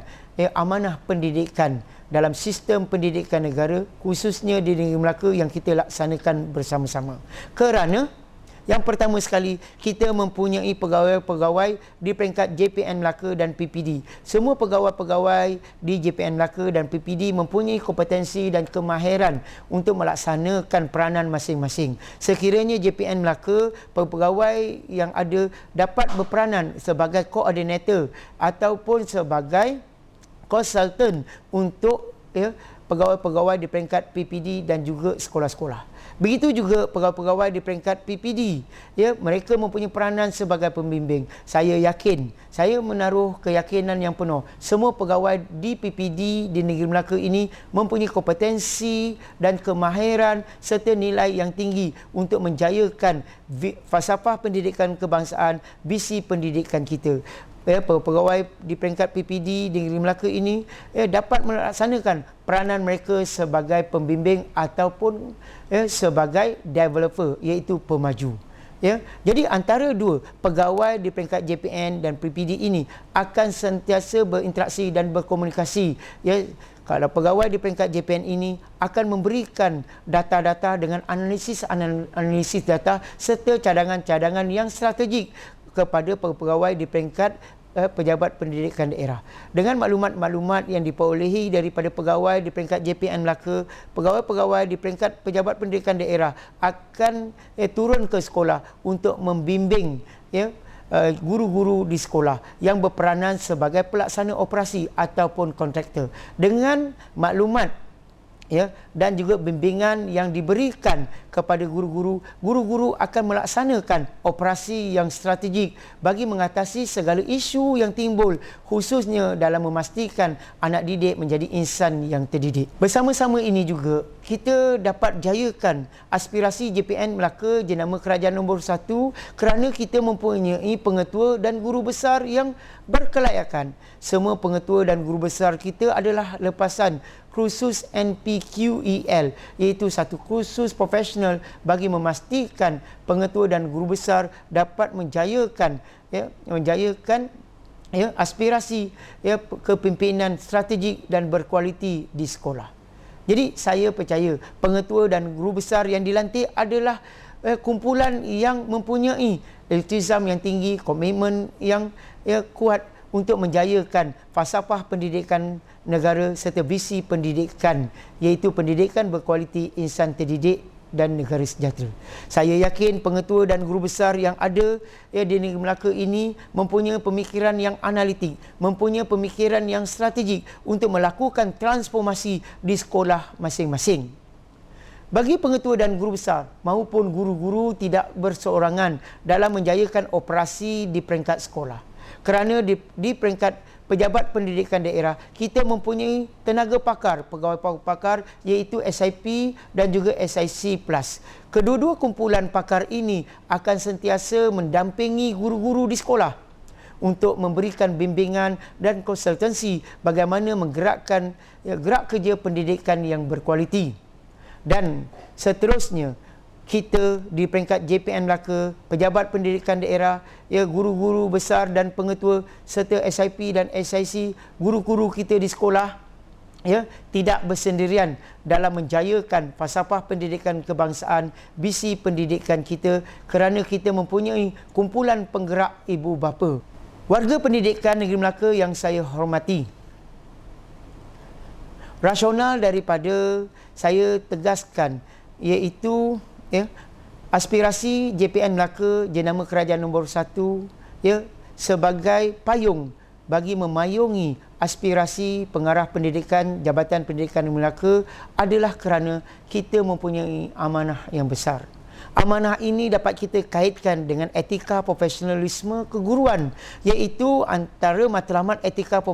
amanah pendidikan dalam sistem pendidikan negara, khususnya di Negeri Melaka yang kita laksanakan bersama-sama. Kerana yang pertama sekali, kita mempunyai pegawai-pegawai di peringkat JPN Melaka dan PPD. Semua pegawai-pegawai di JPN Melaka dan PPD mempunyai kompetensi dan kemahiran untuk melaksanakan peranan masing-masing. Sekiranya JPN Melaka, pegawai yang ada dapat berperanan sebagai koordinator ataupun sebagai konsultan untuk pegawai-pegawai di peringkat PPD dan juga sekolah-sekolah. Begitu juga pegawai-pegawai di peringkat PPD, ya, mereka mempunyai peranan sebagai pembimbing. Saya yakin, saya menaruh keyakinan yang penuh, semua pegawai di PPD di Negeri Melaka ini mempunyai kompetensi dan kemahiran serta nilai yang tinggi untuk menjayakan falsafah pendidikan kebangsaan, visi pendidikan kita. Pegawai di peringkat PPD di Negeri Melaka ini dapat melaksanakan peranan mereka sebagai pembimbing ataupun sebagai developer, iaitu pemaju. Ya, jadi antara dua pegawai di peringkat JPN dan PPD ini akan sentiasa berinteraksi dan berkomunikasi. Ya, kalau pegawai di peringkat JPN ini akan memberikan data-data dengan analisis data serta cadangan-cadangan yang strategik kepada pegawai di peringkat pejabat pendidikan daerah. Dengan maklumat-maklumat yang diperolehi daripada pegawai di peringkat JPN Melaka, pegawai-pegawai di peringkat pejabat pendidikan daerah akan turun ke sekolah untuk membimbing guru-guru di sekolah yang berperanan sebagai pelaksana operasi ataupun kontraktor. Dengan maklumat dan juga bimbingan yang diberikan kepada guru-guru, guru-guru akan melaksanakan operasi yang strategik bagi mengatasi segala isu yang timbul, khususnya dalam memastikan anak didik menjadi insan yang terdidik. Bersama-sama ini juga kita dapat jayakan aspirasi JPN Melaka Jenama Kerajaan nombor 1 kerana kita mempunyai pengetua dan guru besar yang berkelayakan. Semua pengetua dan guru besar kita adalah lepasan kursus NPQEL, iaitu satu kursus profesional bagi memastikan pengetua dan guru besar dapat menjayakan aspirasi kepimpinan strategik dan berkualiti di sekolah. Jadi saya percaya pengetua dan guru besar yang dilantik adalah kumpulan yang mempunyai iltizam yang tinggi, komitmen yang kuat untuk menjayakan falsafah pendidikan negara serta visi pendidikan, iaitu pendidikan berkualiti, insan terdidik dan negara sejahtera. Saya yakin pengetua dan guru besar yang ada di Negeri Melaka ini mempunyai pemikiran yang analitik, mempunyai pemikiran yang strategik untuk melakukan transformasi di sekolah masing-masing. Bagi pengetua dan guru besar maupun guru-guru tidak berseorangan dalam menjayakan operasi di peringkat sekolah. Kerana di peringkat pejabat pendidikan daerah, kita mempunyai tenaga pakar, pegawai pakar, iaitu SIP dan juga SIC+. Kedua-dua kumpulan pakar ini akan sentiasa mendampingi guru-guru di sekolah untuk memberikan bimbingan dan konsultansi bagaimana menggerakkan gerak kerja pendidikan yang berkualiti. Dan seterusnya, kita di peringkat JPN Melaka, pejabat pendidikan daerah, guru-guru besar dan pengetua serta SIP dan SIC, guru-guru kita di sekolah tidak bersendirian dalam menjayakan falsafah pendidikan kebangsaan, visi pendidikan kita kerana kita mempunyai kumpulan penggerak ibu bapa. Warga pendidikan Negeri Melaka yang saya hormati, rasional daripada saya tegaskan iaitu aspirasi JPN Melaka Jenama Kerajaan nombor 1 sebagai payung bagi memayungi aspirasi pengarah pendidikan Jabatan Pendidikan Melaka adalah kerana kita mempunyai amanah yang besar. Amanah ini dapat kita kaitkan dengan etika profesionalisme keguruan, iaitu antara matlamat etika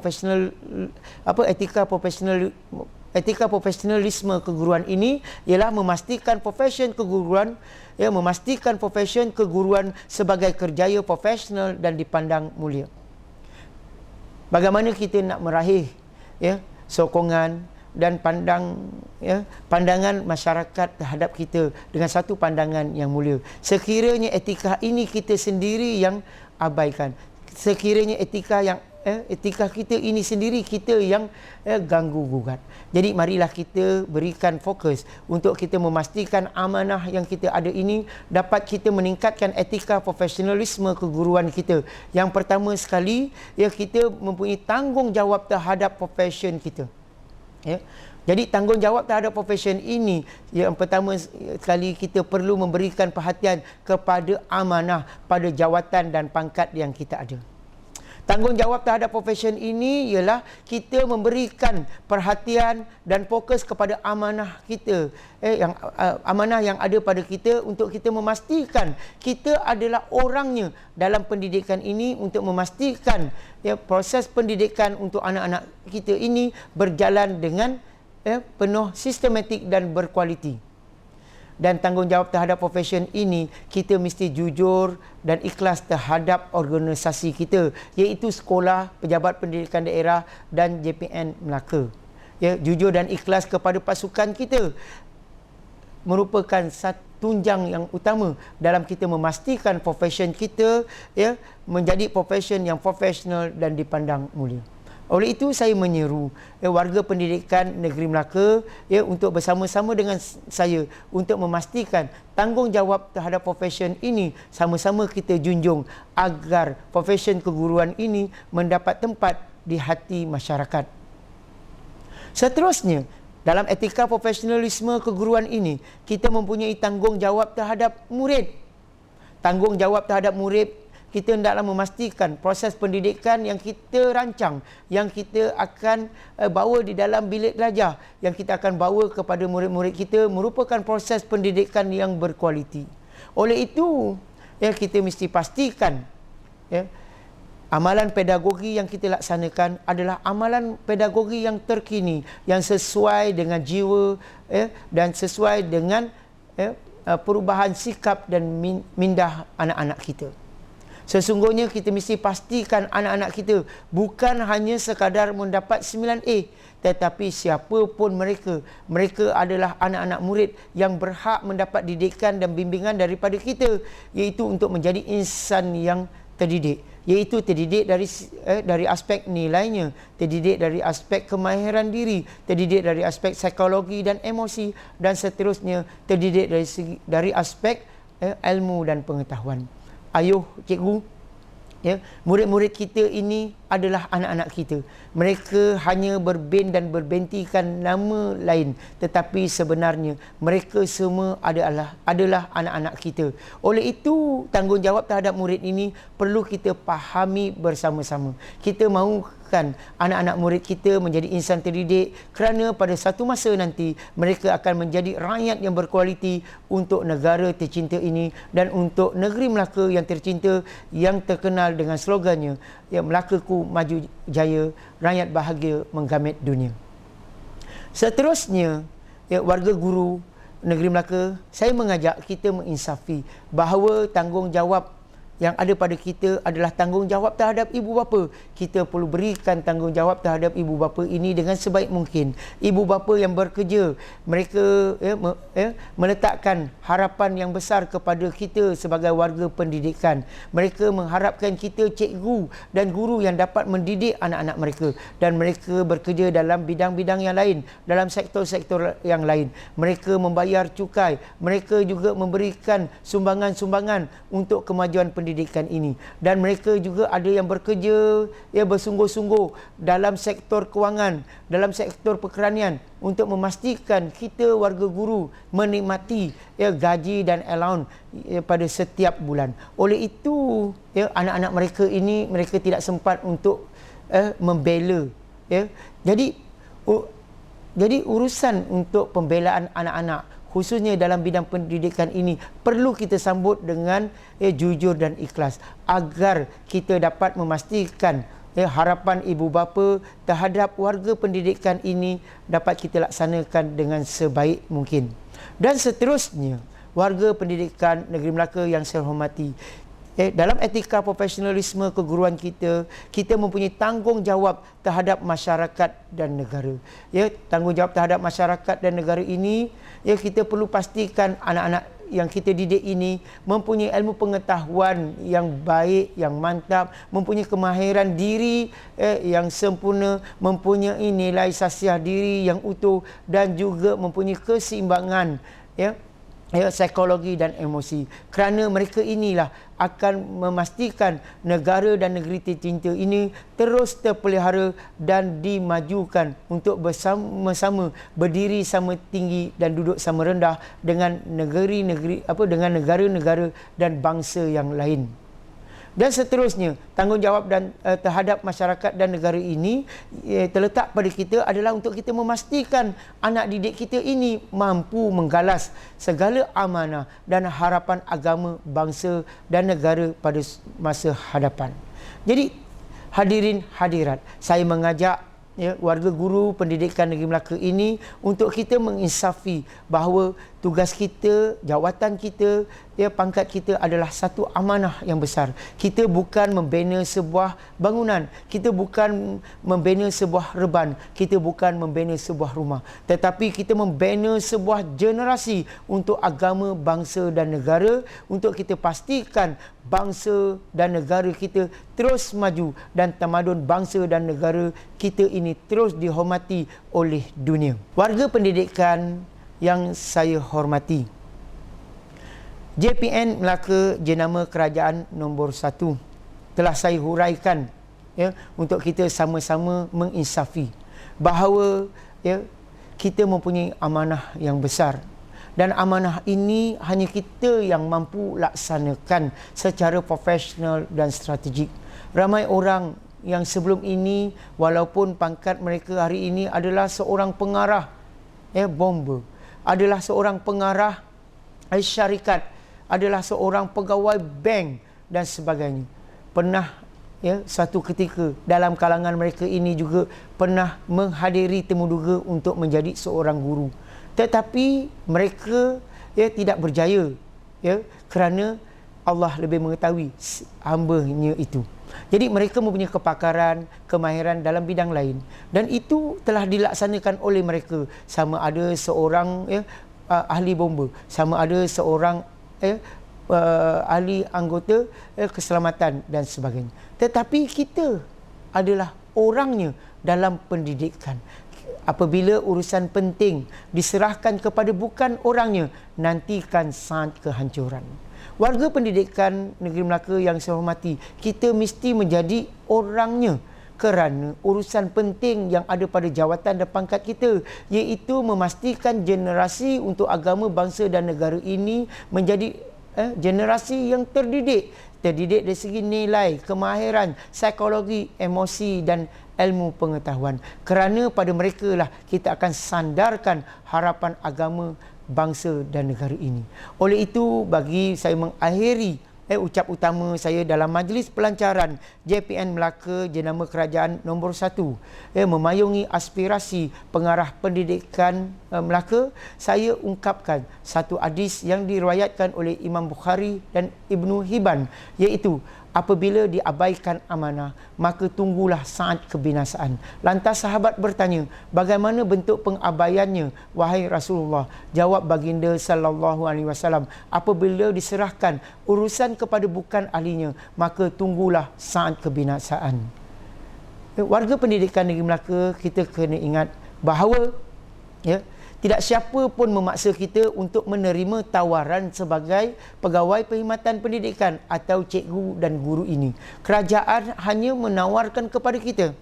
profesionalisme keguruan ini ialah memastikan profesion keguruan sebagai kerjaya profesional dan dipandang mulia. Bagaimana kita nak meraih sokongan dan pandangan masyarakat terhadap kita dengan satu pandangan yang mulia. Sekiranya etika ini kita sendiri yang abaikan, sekiranya etika kita ini sendiri kita yang ganggu gugat. Jadi marilah kita berikan fokus untuk kita memastikan amanah yang kita ada ini dapat kita meningkatkan etika profesionalisme keguruan kita. Yang pertama sekali, kita mempunyai tanggungjawab terhadap profesion kita. Jadi tanggungjawab terhadap profesion ini, yang pertama sekali kita perlu memberikan perhatian kepada amanah pada jawatan dan pangkat yang kita ada. Tanggungjawab terhadap profession ini ialah kita memberikan perhatian dan fokus kepada amanah kita, amanah yang ada pada kita untuk kita memastikan kita adalah orangnya dalam pendidikan ini, untuk memastikan proses pendidikan untuk anak-anak kita ini berjalan dengan penuh sistematik dan berkualiti. Dan tanggungjawab terhadap profession ini, kita mesti jujur dan ikhlas terhadap organisasi kita, iaitu Sekolah Pejabat Pendidikan Daerah dan JPN Melaka. Jujur dan ikhlas kepada pasukan kita merupakan satu tunjang yang utama dalam kita memastikan profession kita menjadi profession yang profesional dan dipandang mulia. Oleh itu saya menyeru warga pendidikan negeri Melaka untuk bersama-sama dengan saya untuk memastikan tanggungjawab terhadap profession ini sama-sama kita junjung agar profession keguruan ini mendapat tempat di hati masyarakat. Seterusnya, dalam etika profesionalisme keguruan ini, kita mempunyai tanggungjawab terhadap murid. Tanggungjawab terhadap murid, kita hendaklah memastikan proses pendidikan yang kita rancang, yang kita akan bawa di dalam bilik darjah, yang kita akan bawa kepada murid-murid kita merupakan proses pendidikan yang berkualiti. Oleh itu, kita mesti pastikan amalan pedagogi yang kita laksanakan adalah amalan pedagogi yang terkini, yang sesuai dengan jiwa dan sesuai dengan perubahan sikap dan mindah anak-anak kita. Sesungguhnya kita mesti pastikan anak-anak kita bukan hanya sekadar mendapat 9A, tetapi siapa pun mereka adalah anak-anak murid yang berhak mendapat didikan dan bimbingan daripada kita, iaitu untuk menjadi insan yang terdidik, iaitu terdidik dari aspek nilainya, terdidik dari aspek kemahiran diri, terdidik dari aspek psikologi dan emosi, dan seterusnya terdidik dari aspek ilmu dan pengetahuan. Ayuh, cikgu, murid-murid kita ini adalah anak-anak kita. Mereka hanya berben dan berbentikan nama lain, tetapi sebenarnya mereka semua adalah anak-anak kita. Oleh itu, tanggungjawab terhadap murid ini perlu kita fahami bersama-sama. Kita mahukan anak-anak murid kita menjadi insan terdidik, kerana pada satu masa nanti mereka akan menjadi rakyat yang berkualiti untuk negara tercinta ini dan untuk negeri Melaka yang tercinta, yang terkenal dengan slogannya, Melakaku maju jaya, rakyat bahagia menggamit dunia. Seterusnya, warga guru negeri Melaka, saya mengajak kita menginsafi bahawa tanggungjawab yang ada pada kita adalah tanggungjawab terhadap ibu bapa. Kita perlu berikan tanggungjawab terhadap ibu bapa ini dengan sebaik mungkin. Ibu bapa yang bekerja, mereka meletakkan harapan yang besar kepada kita sebagai warga pendidikan. Mereka mengharapkan kita cikgu dan guru yang dapat mendidik anak-anak mereka, dan mereka bekerja dalam bidang-bidang yang lain, dalam sektor-sektor yang lain. Mereka membayar cukai, mereka juga memberikan sumbangan-sumbangan untuk kemajuan pendidikan ini, dan mereka juga ada yang bekerja bersungguh-sungguh dalam sektor kewangan, dalam sektor perkeranian untuk memastikan kita warga guru menikmati gaji dan allowance pada setiap bulan. Oleh itu, anak-anak mereka ini mereka tidak sempat untuk membela. Jadi urusan untuk pembelaan anak-anak, khususnya dalam bidang pendidikan ini, perlu kita sambut dengan jujur dan ikhlas agar kita dapat memastikan harapan ibu bapa terhadap warga pendidikan ini dapat kita laksanakan dengan sebaik mungkin. Dan seterusnya, warga pendidikan negeri Melaka yang saya hormati, dalam etika profesionalisme keguruan kita, kita mempunyai tanggungjawab terhadap masyarakat dan negara. Tanggungjawab terhadap masyarakat dan negara ini, kita perlu pastikan anak-anak yang kita didik ini mempunyai ilmu pengetahuan yang baik, yang mantap, mempunyai kemahiran diri yang sempurna, mempunyai nilai sasiah diri yang utuh, dan juga mempunyai keseimbangan psikologi dan emosi. Kerana mereka inilah akan memastikan negara dan negeri tercinta ini terus terpelihara dan dimajukan untuk bersama-sama berdiri sama tinggi dan duduk sama rendah dengan negara-negara dan bangsa yang lain. Dan seterusnya, tanggungjawab dan terhadap masyarakat dan negara ini terletak pada kita adalah untuk kita memastikan anak didik kita ini mampu menggalas segala amanah dan harapan agama, bangsa dan negara pada masa hadapan. Jadi, hadirin hadirat, saya mengajak warga guru pendidikan Negeri Melaka ini untuk kita menginsafi bahawa tugas kita, jawatan kita, pangkat kita adalah satu amanah yang besar. Kita bukan membina sebuah bangunan, kita bukan membina sebuah reban, kita bukan membina sebuah rumah, tetapi kita membina sebuah generasi untuk agama, bangsa dan negara, untuk kita pastikan bangsa dan negara kita terus maju dan tamadun bangsa dan negara kita ini terus dihormati oleh dunia. Warga pendidikan yang saya hormati, JPN Melaka Jenama Kerajaan nombor 1 telah saya huraikan untuk kita sama-sama menginsafi bahawa kita mempunyai amanah yang besar. Dan amanah ini hanya kita yang mampu laksanakan secara profesional dan strategik. Ramai orang yang sebelum ini, walaupun pangkat mereka hari ini adalah seorang pengarah bomba, adalah seorang pengarah syarikat, adalah seorang pegawai bank dan sebagainya, pernah satu ketika dalam kalangan mereka ini juga pernah menghadiri temuduga untuk menjadi seorang guru. Tetapi mereka tidak berjaya kerana Allah lebih mengetahui hamba-Nya itu. Jadi mereka mempunyai kepakaran, kemahiran dalam bidang lain, dan itu telah dilaksanakan oleh mereka, sama ada seorang ahli bomba, sama ada seorang ahli anggota keselamatan dan sebagainya. Tetapi kita adalah orangnya dalam pendidikan. Apabila urusan penting diserahkan kepada bukan orangnya, nantikan saat kehancuran. Warga pendidikan Negeri Melaka yang saya hormati, kita mesti menjadi orangnya kerana urusan penting yang ada pada jawatan dan pangkat kita, iaitu memastikan generasi untuk agama, bangsa dan negara ini menjadi generasi yang terdidik dari segi nilai, kemahiran, psikologi, emosi dan ilmu pengetahuan. Kerana pada mereka lah kita akan sandarkan harapan agama, bangsa dan negara ini. Oleh itu, bagi saya mengakhiri ucap utama saya dalam majlis pelancaran JPN Melaka Jenama Kerajaan nombor 1 memayungi aspirasi pengarah pendidikan Melaka, saya ungkapkan satu hadis yang diriwayatkan oleh Imam Bukhari dan Ibnu Hibban, iaitu apabila diabaikan amanah, maka tunggulah saat kebinasaan. Lantas sahabat bertanya, bagaimana bentuk pengabaiannya, wahai Rasulullah? Jawab baginda sallallahu alaihi wasallam, apabila diserahkan urusan kepada bukan ahlinya, maka tunggulah saat kebinasaan. Warga pendidikan Negeri Melaka, kita kena ingat bahawa tidak siapa pun memaksa kita untuk menerima tawaran sebagai pegawai perkhidmatan pendidikan atau cikgu dan guru ini. Kerajaan hanya menawarkan kepada kita,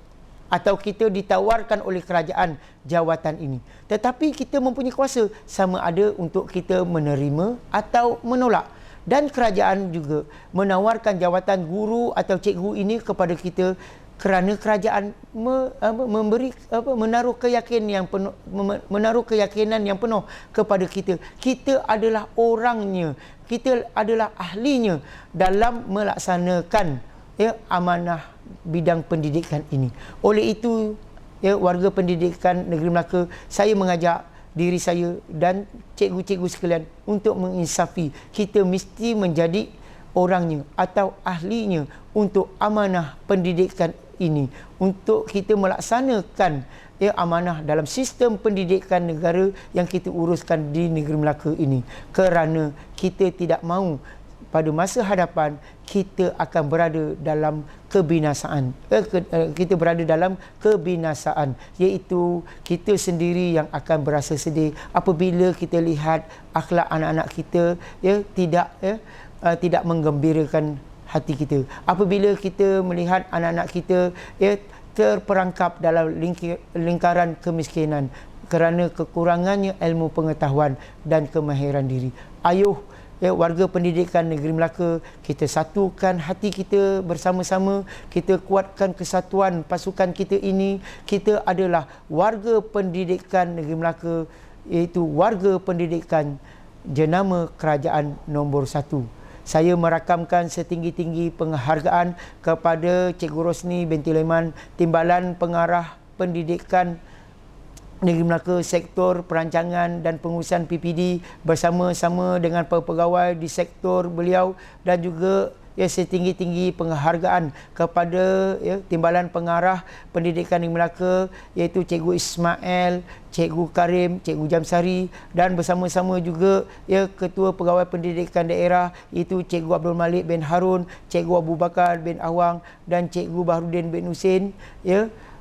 atau kita ditawarkan oleh kerajaan jawatan ini. Tetapi kita mempunyai kuasa sama ada untuk kita menerima atau menolak. Dan kerajaan juga menawarkan jawatan guru atau cikgu ini kepada kita kerana kerajaan menaruh keyakinan yang penuh kepada kita. Kita adalah orangnya, kita adalah ahlinya dalam melaksanakan amanah bidang pendidikan ini. Oleh itu, warga pendidikan Negeri Melaka, saya mengajak diri saya dan cikgu-cikgu sekalian untuk menginsafi, kita mesti menjadi orangnya atau ahlinya untuk amanah pendidikan ini, untuk kita melaksanakan amanah dalam sistem pendidikan negara yang kita uruskan di Negeri Melaka ini, kerana kita tidak mahu pada masa hadapan kita akan berada dalam kebinasaan. Kita berada dalam kebinasaan, iaitu kita sendiri yang akan berasa sedih apabila kita lihat akhlak anak-anak kita tidak menggembirakan hati kita. Apabila kita melihat anak-anak kita terperangkap dalam lingkaran kemiskinan kerana kekurangannya ilmu pengetahuan dan kemahiran diri. Ayuh warga pendidikan negeri Melaka, kita satukan hati kita bersama-sama, kita kuatkan kesatuan pasukan kita ini. Kita adalah warga pendidikan negeri Melaka, iaitu warga pendidikan jenama kerajaan nombor 1. Saya merakamkan setinggi-tinggi penghargaan kepada Cikgu Rosni binti Leman, Timbalan Pengarah Pendidikan Negeri Melaka Sektor Perancangan dan Pengurusan PPD, bersama-sama dengan pegawai di sektor beliau, dan juga setinggi-tinggi penghargaan kepada Timbalan Pengarah Pendidikan Negeri Melaka, iaitu Cikgu Ismail, Cikgu Karim, Cikgu Jamsari, dan bersama-sama juga Ketua Pegawai Pendidikan Daerah, iaitu Cikgu Abdul Malik bin Harun, Cikgu Abu Bakar bin Awang dan Cikgu Bahrudin bin Husin,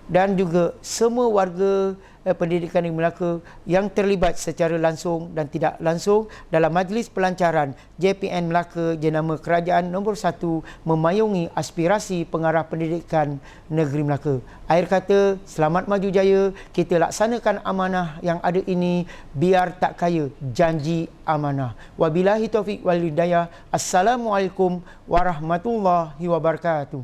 dan juga semua warga pendidikan Negeri Melaka yang terlibat secara langsung dan tidak langsung dalam majlis pelancaran JPN Melaka jenama kerajaan nombor 1 memayungi aspirasi pengarah pendidikan negeri Melaka. Akhir kata, selamat maju jaya, kita laksanakan amanah yang ada ini biar tak kaya, janji amanah. Wabillahi taufiq wal hidayah. Assalamualaikum warahmatullahi wabarakatuh.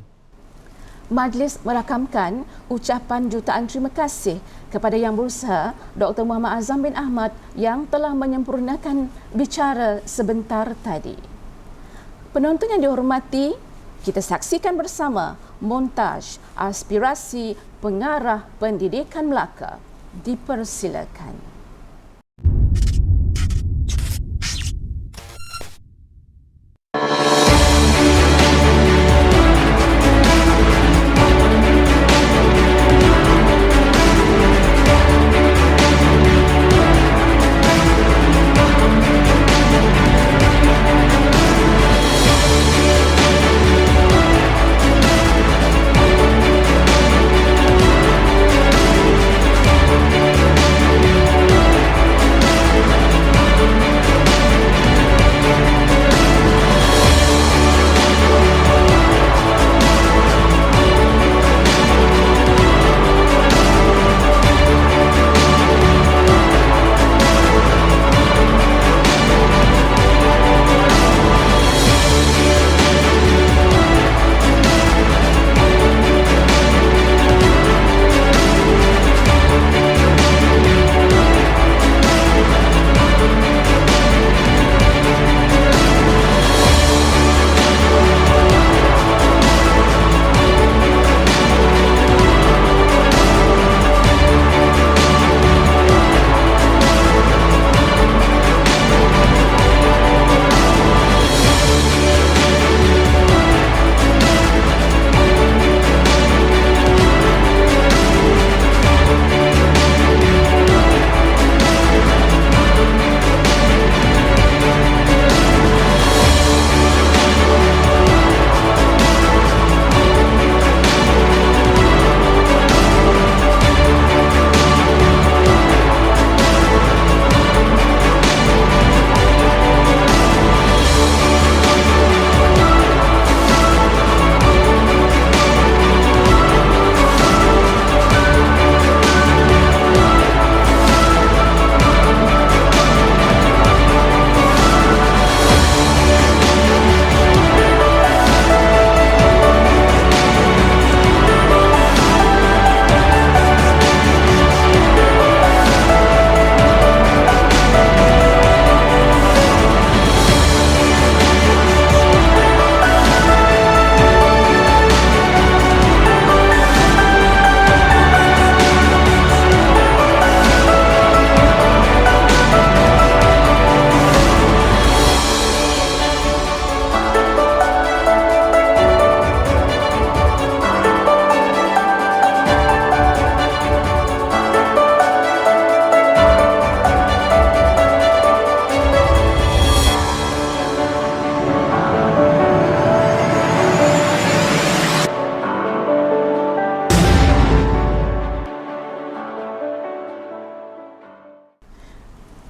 Majlis merakamkan ucapan jutaan terima kasih kepada Yang Berusaha Dr. Muhammad Azam bin Ahmad yang telah menyempurnakan bicara sebentar tadi. Penonton yang dihormati, kita saksikan bersama montaj aspirasi pengarah pendidikan Melaka. Dipersilakan.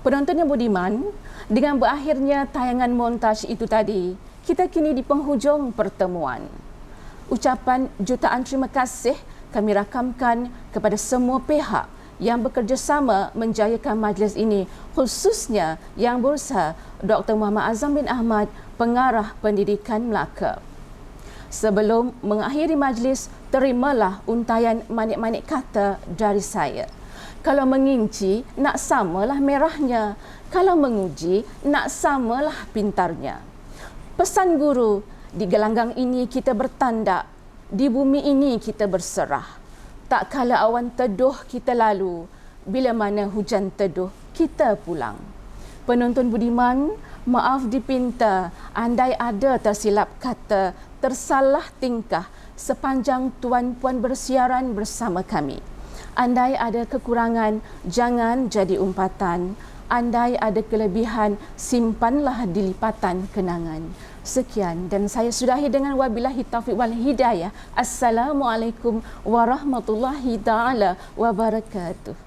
Penonton yang budiman, dengan berakhirnya tayangan montaj itu tadi, kita kini di penghujung pertemuan. Ucapan jutaan terima kasih kami rakamkan kepada semua pihak yang bekerjasama menjayakan majlis ini, khususnya Yang Berusaha Dr. Muhammad Azam bin Ahmad, Pengarah Pendidikan Melaka. Sebelum mengakhiri majlis, terimalah untaian manik-manik kata dari saya. Kalau menginci, nak samalah merahnya. Kalau menguji, nak samalah pintarnya. Pesan guru, di gelanggang ini kita bertandak, di bumi ini kita berserah. Tak kala awan teduh kita lalu, bila mana hujan teduh kita pulang. Penonton budiman, maaf dipinta, andai ada tersilap kata, tersalah tingkah sepanjang tuan-puan bersiaran bersama kami. Andai ada kekurangan, jangan jadi umpatan. Andai ada kelebihan, simpanlah di lipatan kenangan. Sekian dan saya sudahi dengan wabillahi taufiq wal hidayah. Assalamualaikum warahmatullahi taala wabarakatuh.